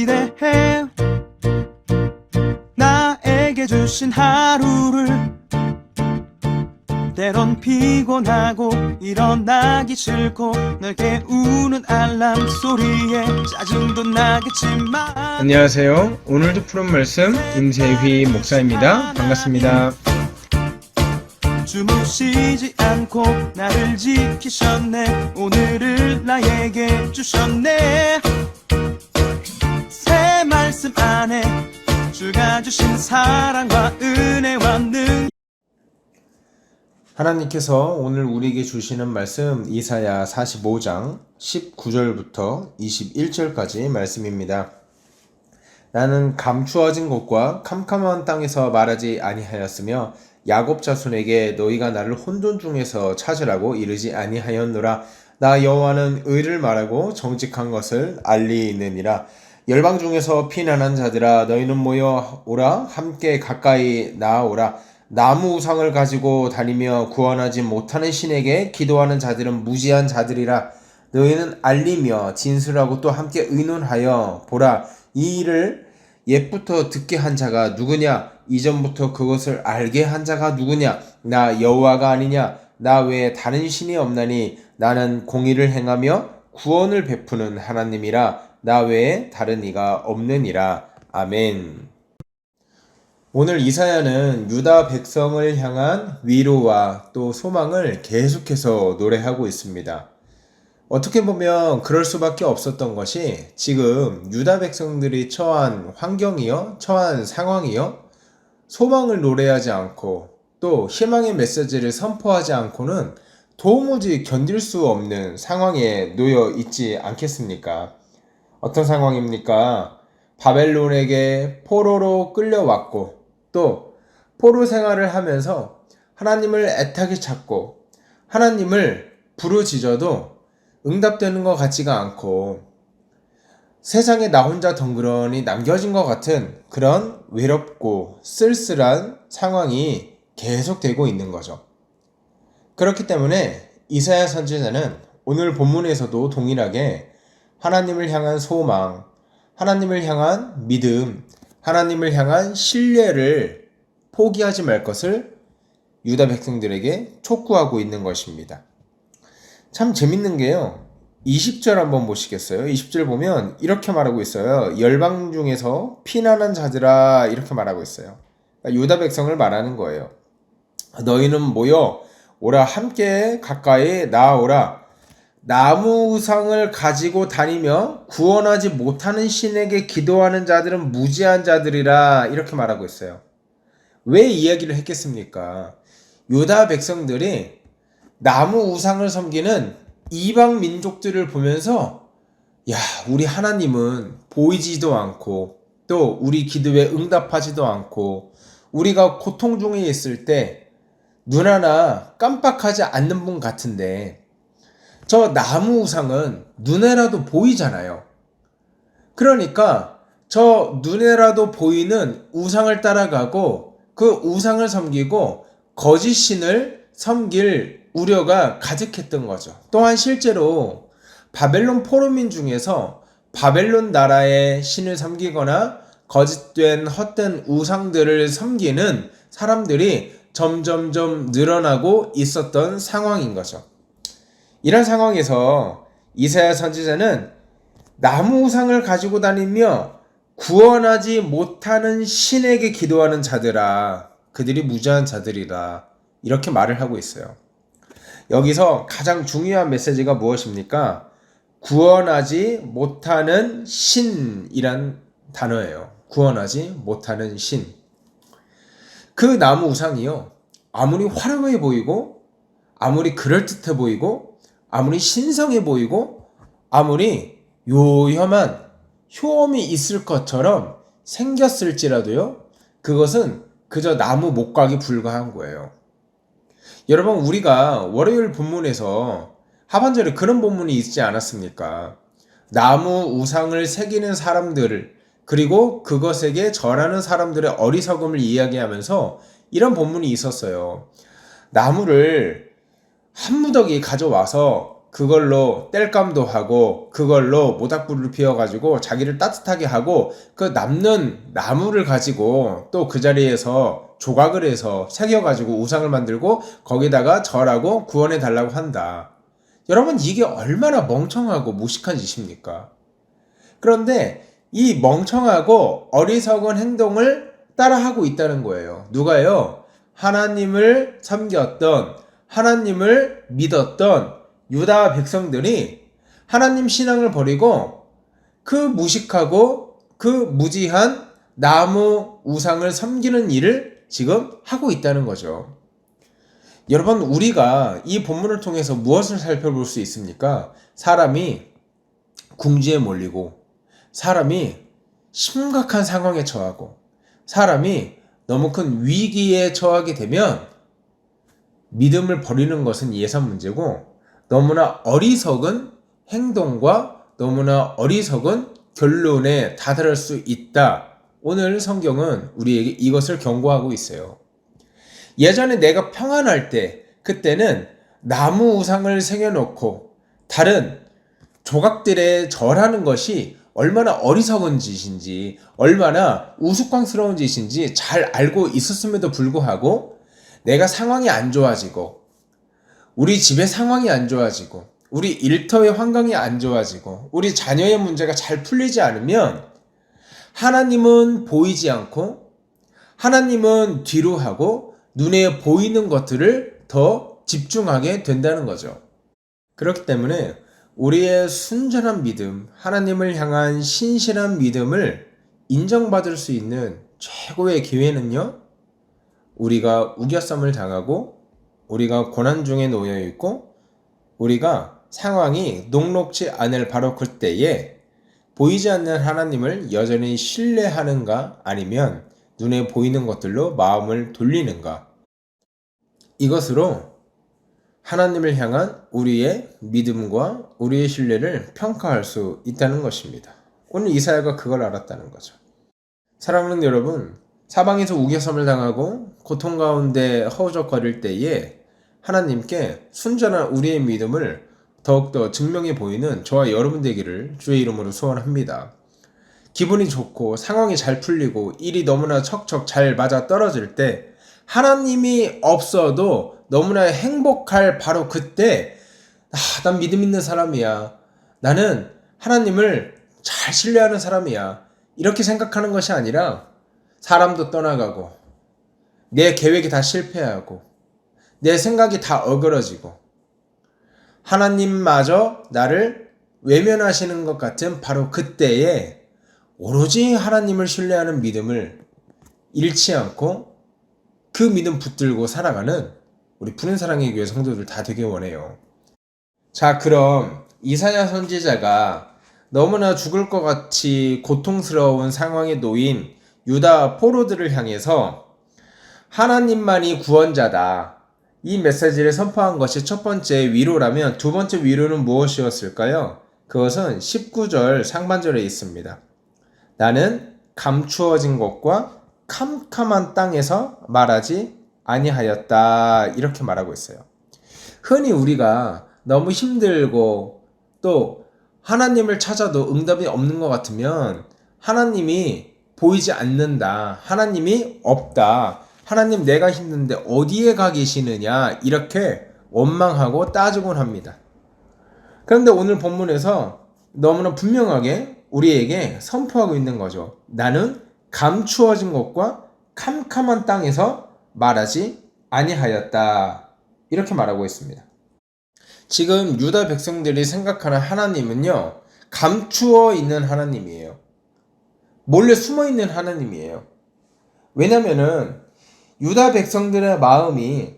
기대해. 나에게 주신 하루를 때론 피곤하고 일어나기 싫고 널 깨우는 알람 소리에 짜증도 나겠지만 안녕하세요. 오늘도 푸른 말씀 임세휘 목사입니다. 반갑습니다. 주무시지 않고 나를 지키셨네. 오늘을 나에게 주셨네. 새 말씀 안에 주가 주신 사랑과 은혜와 능. 하나님께서 오늘 우리에게 주시는 말씀 이사야 45장 19절부터 21절까지 말씀입니다. 나는 감추어진 곳과 캄캄한 땅에서 말하지 아니하였으며 야곱 자손에게 너희가 나를 혼돈 중에서 찾으라고 이르지 아니하였노라. 나 여호와는 의를 말하고 정직한 것을 알리느니라. 열방 중에서 피난한 자들아 너희는 모여 오라. 함께 가까이 나아오라. 나무 우상을 가지고 다니며 구원하지 못하는 신에게 기도하는 자들은 무지한 자들이라. 너희는 알리며 진술하고 또 함께 의논하여 보라. 이 일을 옛부터 듣게 한 자가 누구냐? 이전부터 그것을 알게 한 자가 누구냐? 나 여호와가 아니냐? 나 외에 다른 신이 없나니 나는 공의를 행하며 구원을 베푸는 하나님이라. 나 외에 다른 이가 없느니라. 아멘. 오늘 이사야는 유다 백성을 향한 위로와 또 소망을 계속해서 노래하고 있습니다. 어떻게 보면 그럴 수밖에 없었던 것이 지금 유다 백성들이 처한 환경이요, 처한 상황이요, 소망을 노래하지 않고 또 희망의 메시지를 선포하지 않고는 도무지 견딜 수 없는 상황에 놓여 있지 않겠습니까? 어떤 상황입니까? 바벨론에게 포로로 끌려왔고 또 포로 생활을 하면서 하나님을 애타게 찾고 하나님을 부르짖어도 응답되는 것 같지가 않고 세상에 나 혼자 덩그러니 남겨진 것 같은 그런 외롭고 쓸쓸한 상황이 계속되고 있는 거죠. 그렇기 때문에 이사야 선지자는 오늘 본문에서도 동일하게 하나님을 향한 소망, 하나님을 향한 믿음, 하나님을 향한 신뢰를 포기하지 말 것을 유다 백성들에게 촉구하고 있는 것입니다. 참 재밌는 게요. 20절 한번 보시겠어요? 20절 보면 이렇게 말하고 있어요. 열방 중에서 피난한 자들아 이렇게 말하고 있어요. 그러니까 유다 백성을 말하는 거예요. 너희는 모여 오라. 함께 가까이 나아오라. 나무 우상을 가지고 다니며 구원하지 못하는 신에게 기도하는 자들은 무지한 자들이라 이렇게 말하고 있어요. 왜 이야기를 했겠습니까? 유다 백성들이 나무 우상을 섬기는 이방 민족들을 보면서 야, 우리 하나님은 보이지도 않고 또 우리 기도에 응답하지도 않고 우리가 고통 중에 있을 때 눈 하나 깜빡하지 않는 분 같은데 저 나무 우상은 눈에라도 보이잖아요. 그러니까 저 눈에라도 보이는 우상을 따라가고 그 우상을 섬기고 거짓 신을 섬길 우려가 가득했던 거죠. 또한 실제로 바벨론 포로민 중에서 바벨론 나라의 신을 섬기거나 거짓된 헛된 우상들을 섬기는 사람들이 점점점 늘어나고 있었던 상황인 거죠. 이런 상황에서 이사야 선지자는 나무 우상을 가지고 다니며 구원하지 못하는 신에게 기도하는 자들아, 그들이 무지한 자들이라 이렇게 말을 하고 있어요. 여기서 가장 중요한 메시지가 무엇입니까? 구원하지 못하는 신이란 단어예요. 구원하지 못하는 신. 그 나무 우상이요, 아무리 화려해 보이고 아무리 그럴듯해 보이고 아무리 신성해 보이고 아무리 요염한 효험이 있을 것처럼 생겼을지라도요, 그것은 그저 나무 목각이 불과한 거예요. 여러분, 우리가 월요일 본문에서 하반절에 그런 본문이 있지 않았습니까? 나무 우상을 새기는 사람들을 그리고 그것에게 절하는 사람들의 어리석음을 이야기하면서 이런 본문이 있었어요. 나무를 한 무더기 가져와서 그걸로 땔감도 하고 그걸로 모닥불을 피워가지고 자기를 따뜻하게 하고 그 남는 나무를 가지고 또 그 자리에서 조각을 해서 새겨가지고 우상을 만들고 거기다가 절하고 구원해 달라고 한다. 여러분, 이게 얼마나 멍청하고 무식한 짓입니까? 그런데 이 멍청하고 어리석은 행동을 따라하고 있다는 거예요. 누가요? 하나님을 섬겼던, 하나님을 믿었던 유다 백성들이 하나님 신앙을 버리고 그 무식하고 그 무지한 나무 우상을 섬기는 일을 지금 하고 있다는 거죠. 여러분, 우리가 이 본문을 통해서 무엇을 살펴볼 수 있습니까? 사람이 궁지에 몰리고, 사람이 심각한 상황에 처하고, 사람이 너무 큰 위기에 처하게 되면 믿음을 버리는 것은 예산 문제고, 너무나 어리석은 행동과 너무나 어리석은 결론에 다다를 수 있다. 오늘 성경은 우리에게 이것을 경고하고 있어요. 예전에 내가 평안할 때, 그때는 나무 우상을 새겨놓고 다른 조각들에 절하는 것이 얼마나 어리석은 짓인지, 얼마나 우스꽝스러운 짓인지 잘 알고 있었음에도 불구하고 내가 상황이 안 좋아지고, 우리 집의 상황이 안 좋아지고, 우리 일터의 환경이 안 좋아지고, 우리 자녀의 문제가 잘 풀리지 않으면 하나님은 보이지 않고, 하나님은 뒤로 하고, 눈에 보이는 것들을 더 집중하게 된다는 거죠. 그렇기 때문에 우리의 순전한 믿음, 하나님을 향한 신실한 믿음을 인정받을 수 있는 최고의 기회는요, 우리가 우겨쌈을 당하고, 우리가 고난 중에 놓여 있고, 우리가 상황이 녹록지 않을 바로 그때에 보이지 않는 하나님을 여전히 신뢰하는가, 아니면 눈에 보이는 것들로 마음을 돌리는가, 이것으로 하나님을 향한 우리의 믿음과 우리의 신뢰를 평가할 수 있다는 것입니다. 오늘 이사야가 그걸 알았다는 거죠. 사랑하는 여러분, 사방에서 우겨섬을 당하고 고통 가운데 허우적거릴 때에 하나님께 순전한 우리의 믿음을 더욱더 증명해 보이는 저와 여러분 되기를 주의 이름으로 소원합니다. 기분이 좋고 상황이 잘 풀리고 일이 너무나 척척 잘 맞아 떨어질 때 하나님이 없어도 너무나 행복할 바로 그때, 난 믿음 있는 사람이야, 나는 하나님을 잘 신뢰하는 사람이야, 이렇게 생각하는 것이 아니라 사람도 떠나가고 내 계획이 다 실패하고 내 생각이 다 어그러지고 하나님마저 나를 외면하시는 것 같은 바로 그때에 오로지 하나님을 신뢰하는 믿음을 잃지 않고 그 믿음 붙들고 살아가는 우리 푸른 사랑의 교회 성도들 다 되길 원해요. 자, 그럼 이사야 선지자가 너무나 죽을 것 같이 고통스러운 상황에 놓인 유다 포로들을 향해서 하나님만이 구원자다, 이 메시지를 선포한 것이 첫 번째 위로라면 두 번째 위로는 무엇이었을까요? 그것은 19절 상반절에 있습니다. 나는 감추어진 곳과 캄캄한 땅에서 말하지 아니하였다, 이렇게 말하고 있어요. 흔히 우리가 너무 힘들고 또 하나님을 찾아도 응답이 없는 것 같으면 하나님이 보이지 않는다, 하나님이 없다, 하나님 내가 힘든데 어디에 가 계시느냐, 이렇게 원망하고 따지곤 합니다. 그런데 오늘 본문에서 너무나 분명하게 우리에게 선포하고 있는 거죠. 나는 감추어진 것과 캄캄한 땅에서 말하지 아니하였다, 이렇게 말하고 있습니다. 지금 유다 백성들이 생각하는 하나님은요, 감추어 있는 하나님이에요. 몰래 숨어 있는 하나님이에요. 왜냐면은 유다 백성들의 마음이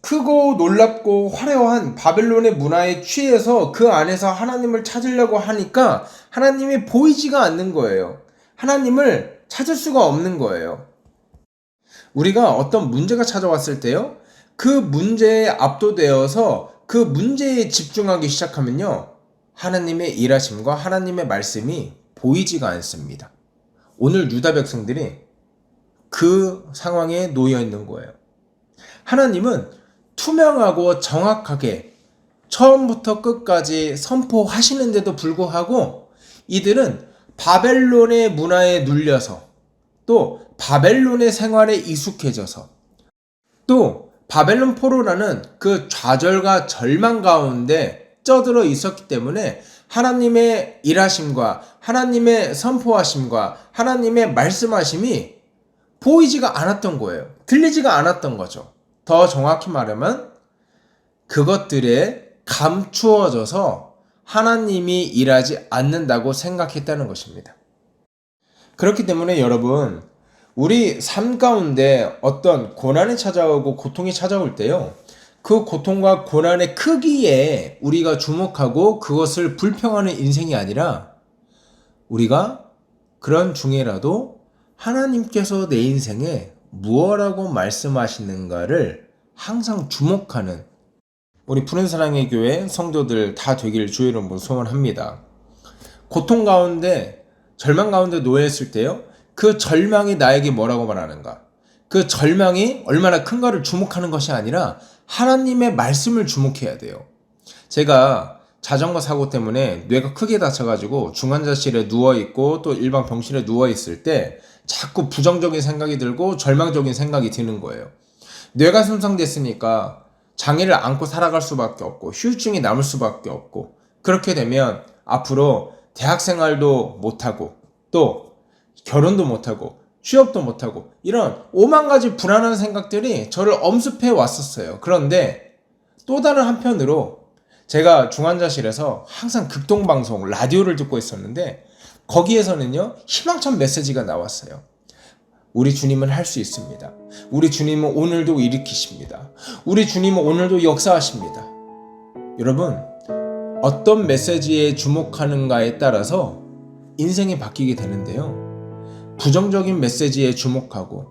크고 놀랍고 화려한 바벨론의 문화에 취해서 그 안에서 하나님을 찾으려고 하니까 하나님이 보이지가 않는 거예요. 하나님을 찾을 수가 없는 거예요. 우리가 어떤 문제가 찾아왔을 때요, 그 문제에 압도되어서 그 문제에 집중하기 시작하면요, 하나님의 일하심과 하나님의 말씀이 보이지가 않습니다. 오늘 유다 백성들이 그 상황에 놓여 있는 거예요. 하나님은 투명하고 정확하게 처음부터 끝까지 선포하시는데도 불구하고 이들은 바벨론의 문화에 눌려서 또 바벨론의 생활에 익숙해져서 또 바벨론 포로라는 그 좌절과 절망 가운데 쩌들어 있었기 때문에 하나님의 일하심과 하나님의 선포하심과 하나님의 말씀하심이 보이지가 않았던 거예요. 들리지가 않았던 거죠. 더 정확히 말하면 그것들에 감추어져서 하나님이 일하지 않는다고 생각했다는 것입니다. 그렇기 때문에 여러분, 우리 삶 가운데 어떤 고난이 찾아오고 고통이 찾아올 때요, 그 고통과 고난의 크기에 우리가 주목하고 그것을 불평하는 인생이 아니라 우리가 그런 중에라도 하나님께서 내 인생에 무엇라고 말씀하시는가를 항상 주목하는 우리 푸른사랑의 교회 성도들 다 되기를 주의 이름으로 소원합니다. 고통 가운데 절망 가운데 놓여있을 때요, 그 절망이 나에게 뭐라고 말하는가, 그 절망이 얼마나 큰가를 주목하는 것이 아니라 하나님의 말씀을 주목해야 돼요. 제가 자전거 사고 때문에 뇌가 크게 다쳐가지고 중환자실에 누워있고 또 일반 병실에 누워있을 때 자꾸 부정적인 생각이 들고 절망적인 생각이 드는 거예요. 뇌가 손상됐으니까 장애를 안고 살아갈 수밖에 없고 후유증이 남을 수밖에 없고, 그렇게 되면 앞으로 대학생활도 못하고 또 결혼도 못하고 취업도 못하고 이런 5만 가지 불안한 생각들이 저를 엄습해 왔었어요. 그런데 또 다른 한편으로 제가 중환자실에서 항상 극동방송 라디오를 듣고 있었는데 거기에서는요, 희망찬 메시지가 나왔어요. 우리 주님은 할 수 있습니다. 우리 주님은 오늘도 일으키십니다. 우리 주님은 오늘도 역사하십니다. 여러분, 어떤 메시지에 주목하는가에 따라서 인생이 바뀌게 되는데요, 부정적인 메시지에 주목하고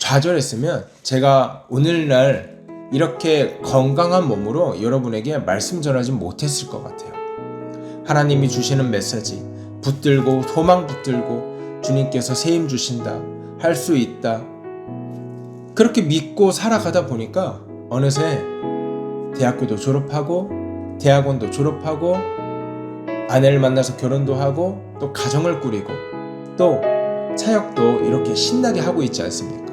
좌절했으면 제가 오늘날 이렇게 건강한 몸으로 여러분에게 말씀 전하지 못했을 것 같아요. 하나님이 주시는 메시지 붙들고 소망 붙들고 주님께서 새 힘 주신다, 할 수 있다, 그렇게 믿고 살아가다 보니까 어느새 대학교도 졸업하고 대학원도 졸업하고 아내를 만나서 결혼도 하고 또 가정을 꾸리고 또 사역도 이렇게 신나게 하고 있지 않습니까?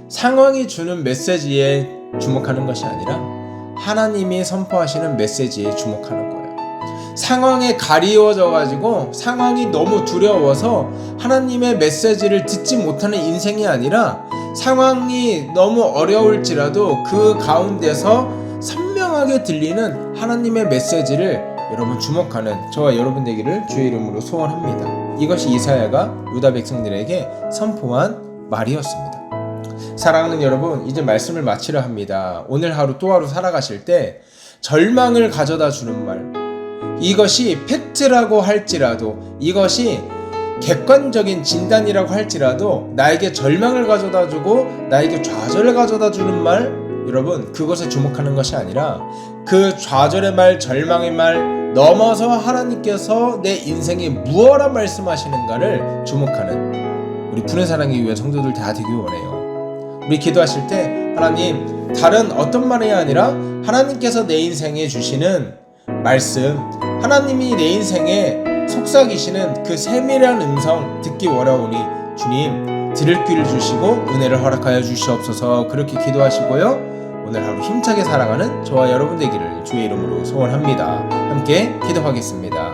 상황이 주는 메시지에 주목하는 것이 아니라 하나님이 선포하시는 메시지에 주목하는 거예요. 상황에 가리워져 가지고 상황이 너무 두려워서 하나님의 메시지를 듣지 못하는 인생이 아니라 상황이 너무 어려울지라도 그 가운데서 선명하게 들리는 하나님의 메시지를 여러분 주목하는 저와 여러분 되기를 주의 이름으로 소원합니다. 이것이 이사야가 유다 백성들에게 선포한 말이었습니다. 사랑하는 여러분, 이제 말씀을 마치려 합니다. 오늘 하루 또 하루 살아가실 때 절망을 가져다 주는 말, 이것이 팩트라고 할지라도, 이것이 객관적인 진단이라고 할지라도 나에게 절망을 가져다 주고 나에게 좌절을 가져다 주는 말, 여러분, 그것에 주목하는 것이 아니라 그 좌절의 말, 절망의 말 넘어서 하나님께서 내 인생에 무엇라 말씀하시는가를 주목하는 우리 푸른 사랑의 교회 성도들 다 되길 원해요. 우리 기도하실 때 하나님, 다른 어떤 말이 아니라 하나님께서 내 인생에 주시는 말씀, 하나님이 내 인생에 속삭이시는 그 세밀한 음성 듣기 원하오니 주님 들을 귀를 주시고 은혜를 허락하여 주시옵소서. 그렇게 기도하시고요, 오늘 하루 힘차게 살아가는 저와 여러분 되기를 주의 이름으로 소원합니다. 함께 기도하겠습니다.